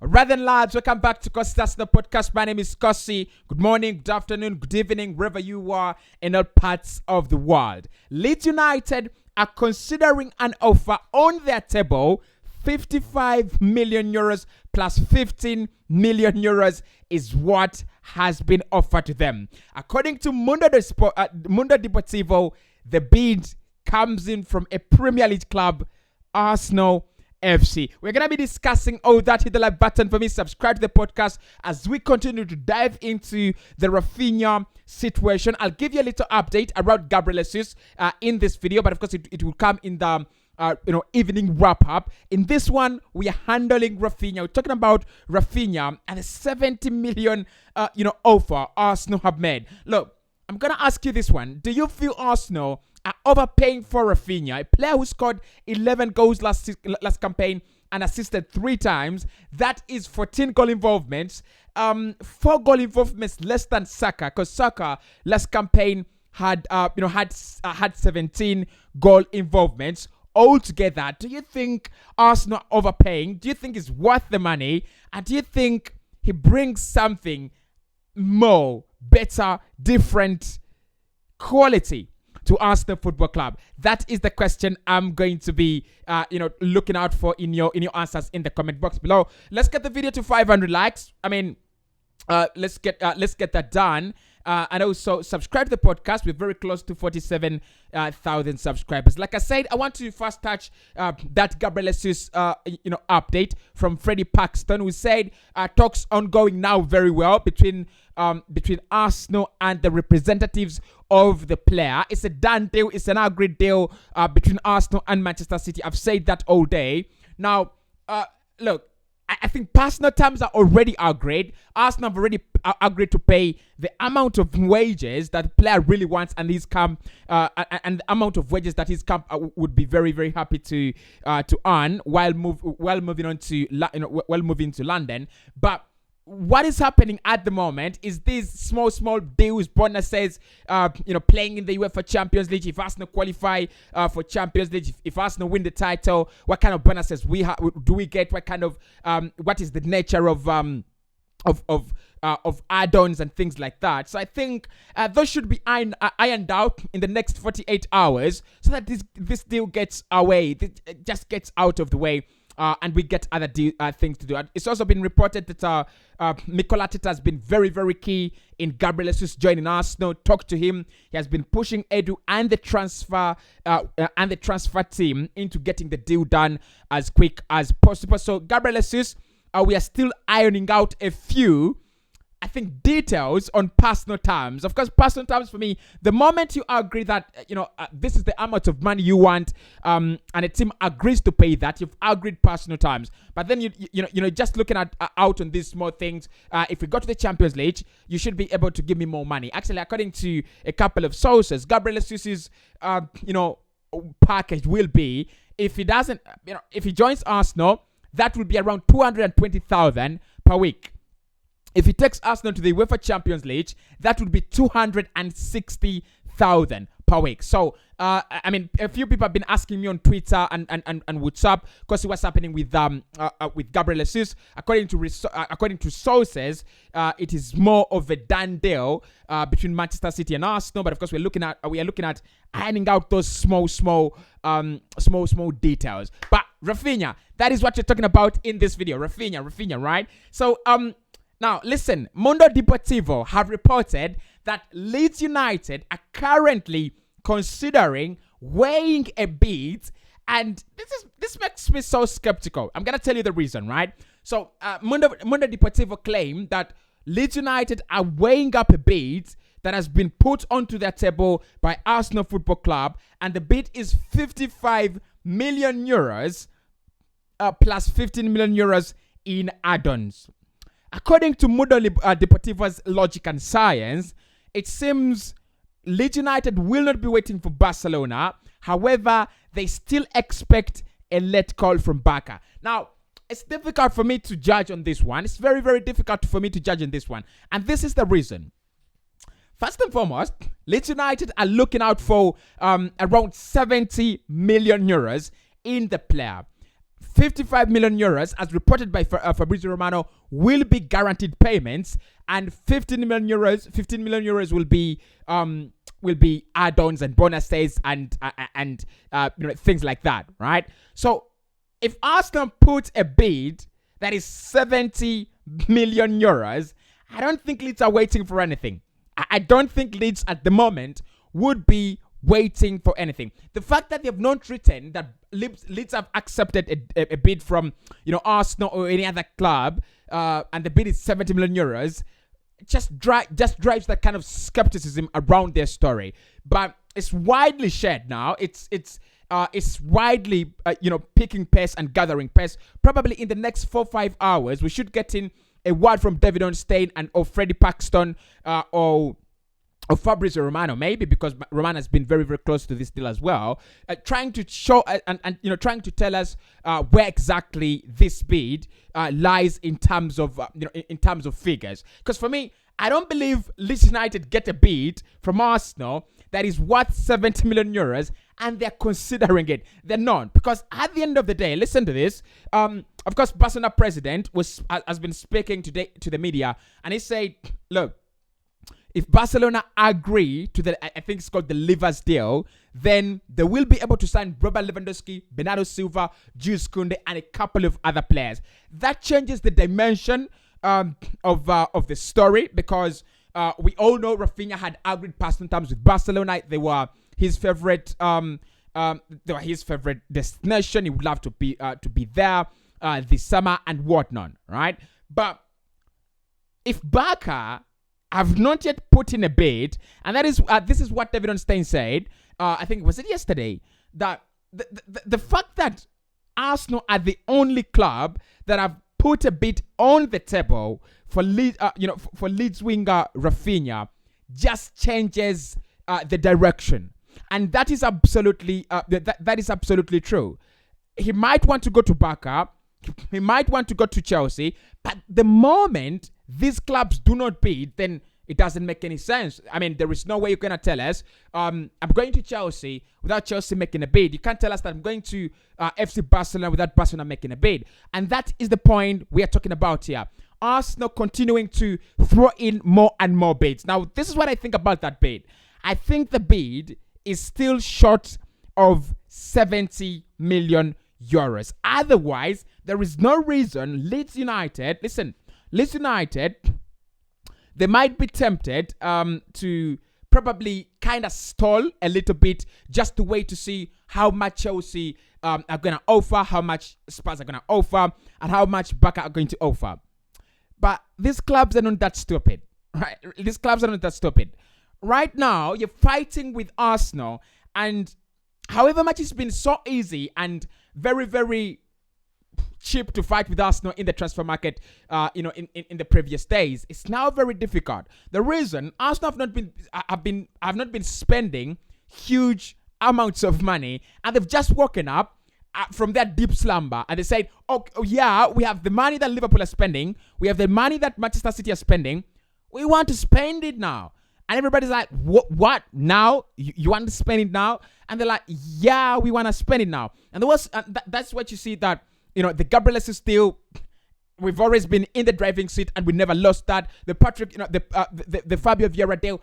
Rather than lads, welcome back to Cossy That's the podcast. My name is Cossy. Good morning, good afternoon, good evening, wherever you are in all parts of the world. Leeds United are considering an offer on their table. 55 million euros plus 15 million euros is what has been offered to them. According to Mundo Deportivo, the bid comes in from a Premier League club, Arsenal FC. We're going to be discussing all that. Hit the like button for me. Subscribe to the podcast as we continue to dive into the Raphinha situation. I'll give you a little update around Gabriel Jesus in this video, but of course it will come in the evening wrap up. In this one, we are handling Raphinha. We're talking about Raphinha and the 70 million offer Arsenal have made. Look, I'm gonna ask you this one. Do you feel Arsenal are overpaying for Raphinha, a player who scored 11 goals last campaign and assisted 3 times? That is 14 goal involvements. 4 goal involvements less than Saka, because Saka last campaign had 17 goal involvements. Altogether, do you think Arsenal overpaying? Do you think it's worth the money? And do you think he brings something more, better, different quality to Arsenal Football Club? That is the question I'm going to be looking out for in your answers in the comment box below. Let's get the video to 500 likes. Let's get that done. And also subscribe to the podcast. We're very close to 47,000 subscribers. Like I said, I want to first touch that Gabriel Jesus update from Freddie Paxton, who said talks ongoing now very well between Arsenal and the representatives of the player. It's a done deal. It's an agreed deal between Arsenal and Manchester City. I've said that all day. Now, look, I think personal terms are already agreed. Arsenal have already agreed to pay the amount of wages that the player really wants, and his camp and the amount of wages that his camp would be very, very happy to earn while moving to London. But what is happening at the moment is these small deals, bonuses, playing in the UEFA Champions League. If Arsenal qualify for Champions League, if Arsenal win the title, what kind of bonuses do we get? What kind of what is the nature of add-ons and things like that? So I think those should be ironed out in the next 48 hours, so that this deal gets away, it just gets out of the way. And we get other things to do. It's also been reported that Mikel Arteta has been very, very key in Gabriel Jesus joining Arsenal. Talk to him. He has been pushing Edu and the transfer team into getting the deal done as quick as possible. So Gabriel Jesus, we are still ironing out a few, I think, details on personal terms. Of course, personal terms for me, the moment you agree that, this is the amount of money you want, and a team agrees to pay that, you've agreed personal terms. But then, just looking out on these small things, if we go to the Champions League, you should be able to give me more money. Actually, according to a couple of sources, Gabriel Jesus' package will be, if he joins Arsenal, that will be around 220,000 per week. If he takes Arsenal to the UEFA Champions League, that would be 260,000 per week. So, a few people have been asking me on Twitter and WhatsApp, because what's happening with Gabriel Jesus. According to sources, it is more of a done deal between Manchester City and Arsenal. But of course, we are looking at ironing out those small details. But Raphinha, that is what you're talking about in this video. Raphinha, right? So, now, listen, Mundo Deportivo have reported that Leeds United are currently considering weighing a bid, and this makes me so skeptical. I'm going to tell you the reason, right? So, Mundo Deportivo claim that Leeds United are weighing up a bid that has been put onto their table by Arsenal Football Club, and the bid is 55 million euros plus 15 million euros in add-ons. According to Mundo Deportivo's logic and science, it seems Leeds United will not be waiting for Barcelona. However, they still expect a late call from Barca. Now, it's difficult for me to judge on this one. It's very, very difficult for me to judge on this one. And this is the reason. First and foremost, Leeds United are looking out for around 70 million euros in the player. 55 million euros, as reported by Fabrizio Romano, will be guaranteed payments, and 15 million euros will be add-ons and bonuses and things like that, right? So if Arsenal put a bid that is 70 million euros, I don't think Leeds are waiting for anything. I don't think Leeds at the moment would be waiting for anything. The fact that they have not written that Leeds have accepted a bid from Arsenal or any other club, and the bid is 70 million euros, just drives that kind of skepticism around their story. But it's widely shared now. It's widely picking pace and gathering pace. Probably in the next 4-5 hours, we should get in a word from David Ornstein or Freddie Paxton or Fabrizio Romano, maybe, because Romano has been very, very close to this deal as well, trying to show and trying to tell us where exactly this bid lies in terms of figures. Because for me, I don't believe Leeds United get a bid from Arsenal that is worth 70 million euros and they're considering it. They're not, because at the end of the day, listen to this. Of course, Barcelona president has been speaking today to the media, and he said, look, if Barcelona agree to I think it's called the Livers deal, then they will be able to sign Robert Lewandowski, Bernardo Silva, Jules Koundé, and a couple of other players. That changes the dimension of the story, because we all know Raphinha had agreed personal terms with Barcelona. They were his favorite. They were his favorite destination. He would love to be there this summer and whatnot, right? But if Barca have not yet put in a bid, and that is this is what David Ornstein said. I think was it yesterday, that the fact that Arsenal are the only club that have put a bid on the table for Leeds winger Raphinha just changes the direction, and that is absolutely that is absolutely true. He might want to go to Barca, he might want to go to Chelsea, but the moment these clubs do not bid, then it doesn't make any sense. I mean, there is no way you're going to tell us, I'm going to Chelsea without Chelsea making a bid. You can't tell us that I'm going to FC Barcelona without Barcelona making a bid. And that is the point we are talking about here. Arsenal continuing to throw in more and more bids. Now, this is what I think about that bid. I think the bid is still short of 70 million euros. Otherwise, there is no reason Leeds United, they might be tempted to probably kind of stall a little bit just to wait to see how much Chelsea are going to offer, how much Spurs are going to offer, and how much Barca are going to offer. But these clubs are not that stupid, right? These clubs are not that stupid. Right now, you're fighting with Arsenal, and however much it's been so easy and very, very cheap to fight with Arsenal in the transfer market, in the previous days, it's now very difficult. The reason Arsenal have not been spending huge amounts of money, and they've just woken up from that deep slumber, and they said, oh yeah, we have the money that Liverpool are spending, we have the money that Manchester City are spending, we want to spend it now. And everybody's like, what now? You want to spend it now? And they're like, yeah, we want to spend it now. And that's what you see, that the Gabriel Jesus deal, we've always been in the driving seat and we never lost that. The Patrick, the Fabio Vieira deal,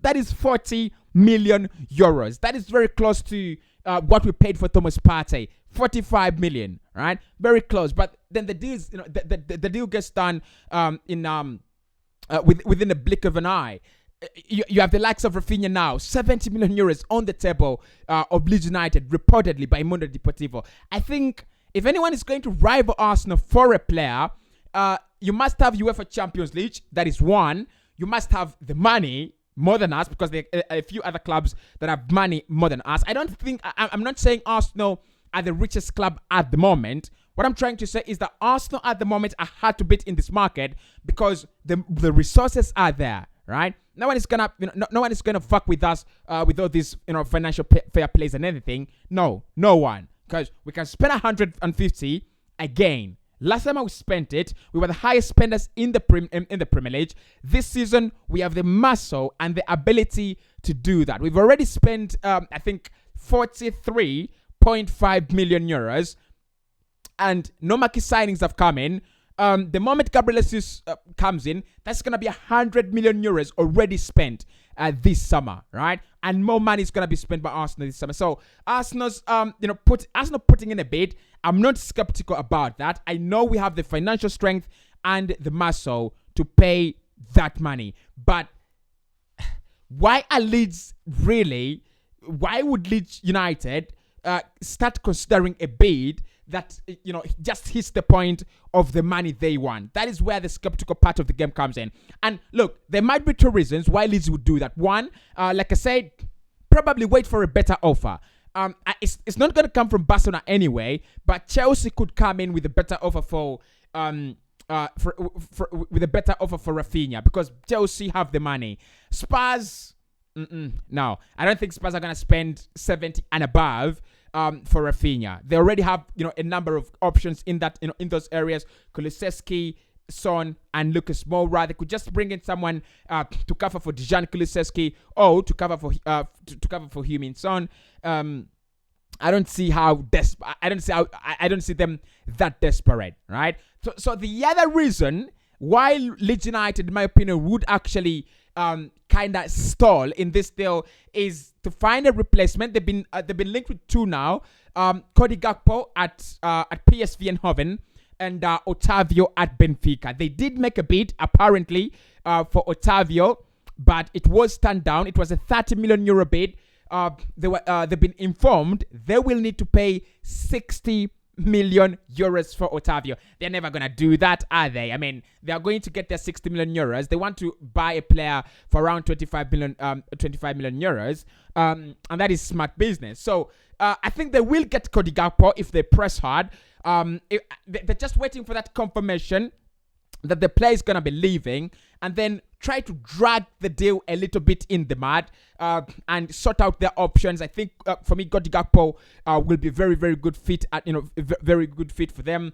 that is 40 million euros. That is very close to what we paid for Thomas Partey, 45 million, right? Very close. But then the deals, the deal gets done within a blink of an eye. You have the likes of Raphinha now, 70 million euros on the table of Leeds United, reportedly by Mundo Deportivo. I think if anyone is going to rival Arsenal for a player, you must have UEFA Champions League. That is one. You must have the money more than us, because there are a few other clubs that have money more than us. I'm not saying Arsenal are the richest club at the moment. What I'm trying to say is that Arsenal at the moment are hard to beat in this market because the resources are there, right? No one is gonna fuck with us with all these financial fair plays and anything. No one, because we can spend 150 again. Last time we spent it, we were the highest spenders in the Premier League. This season, we have the muscle and the ability to do that. We've already spent, I think, 43.5 million euros. and no marquee signings have come in, the moment Gabriel Jesus comes in, that's going to be 100 million euros already spent this summer, right? And more money is going to be spent by Arsenal this summer. So Arsenal's, Arsenal putting in a bid. I'm not skeptical about that. I know we have the financial strength and the muscle to pay that money. But why would Leeds United start considering a bid that just hits the point of the money they want? That is where the skeptical part of the game comes in. And look, there might be two reasons why Leeds would do that. One, like I said, probably wait for a better offer. It's not going to come from Barcelona anyway, but Chelsea could come in with a better offer for Raphinha, because Chelsea have the money. Spurs, no, I don't think Spurs are going to spend 70 and above for Raphinha. They already have a number of options in that in those areas. Kulusevski, Son, and Lucas Moura. They could just bring in someone to cover for Dejan Kulusevski or to cover for Heung-min Son. I don't see them that desperate, right? So the other reason why Leeds United, in my opinion, would actually kind of stall in this deal is to find a replacement. They've been linked with two now. Cody Gakpo at PSV Eindhoven and Otavio at Benfica. They did make a bid apparently for Otavio, but it was turned down. It was a 30 million euro bid. They've been informed they will need to pay 60 million euros for Otavio. They're never going to do that, are they? I mean, they are going to get their 60 million euros. They want to buy a player for around 25 million euros. And that is smart business. So I think they will get Cody Gakpo if they press hard. They're just waiting for that confirmation that the player is going to be leaving, and then try to drag the deal a little bit in the mud and sort out their options. I think for me, Cody Gakpo will be very, very good fit very good fit for them.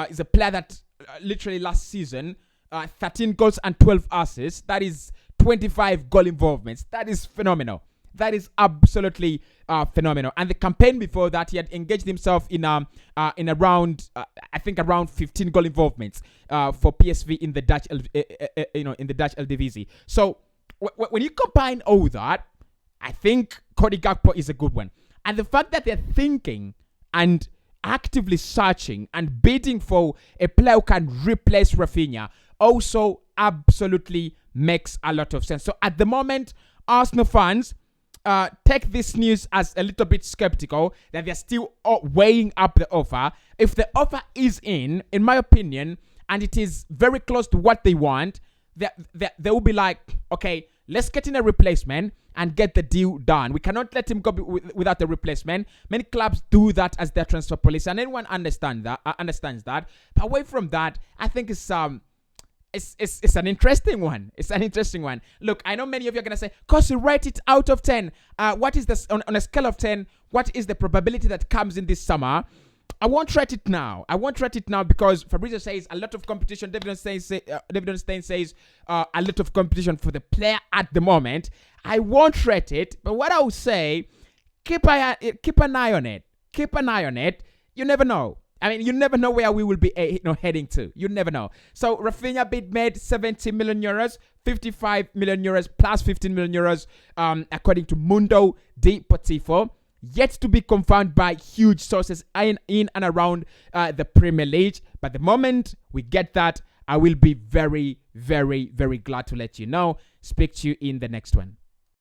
He's a player that literally last season 13 goals and 12 assists. That is 25 goal involvements. That is phenomenal. That is absolutely phenomenal. And the campaign before that, he had engaged himself in around 15 goal involvements for PSV in the Dutch Eredivisie. So when you combine all that, I think Cody Gakpo is a good one. And the fact that they're thinking and actively searching and bidding for a player who can replace Raphinha also absolutely makes a lot of sense. So at the moment, Arsenal fans, take this news as a little bit skeptical, that they're still weighing up the offer. If the offer is in my opinion, and it is very close to what they want, they will be like, okay, let's get in a replacement and get the deal done. We cannot let him go without a replacement. Many clubs do that as their transfer policy, and anyone understands that. But away from that, I think it's an interesting one. It's an interesting one. Look, I know many of you are going to say, Cossy, rate it out of 10. What is this on a scale of 10? What is the probability that comes in this summer? I won't rate it now. Because Fabrizio says a lot of competition. David Stein says a lot of competition for the player at the moment. I won't rate it. But what I will say, keep an eye on it. Keep an eye on it. You never know. I mean, you never know where we will be heading to. You never know. So, Raphinha bid made 70 million euros, 55 million euros plus 15 million euros, according to Mundo Deportivo. Yet to be confirmed by huge sources in and around the Premier League. But the moment we get that, I will be very, very, very glad to let you know. Speak to you in the next one.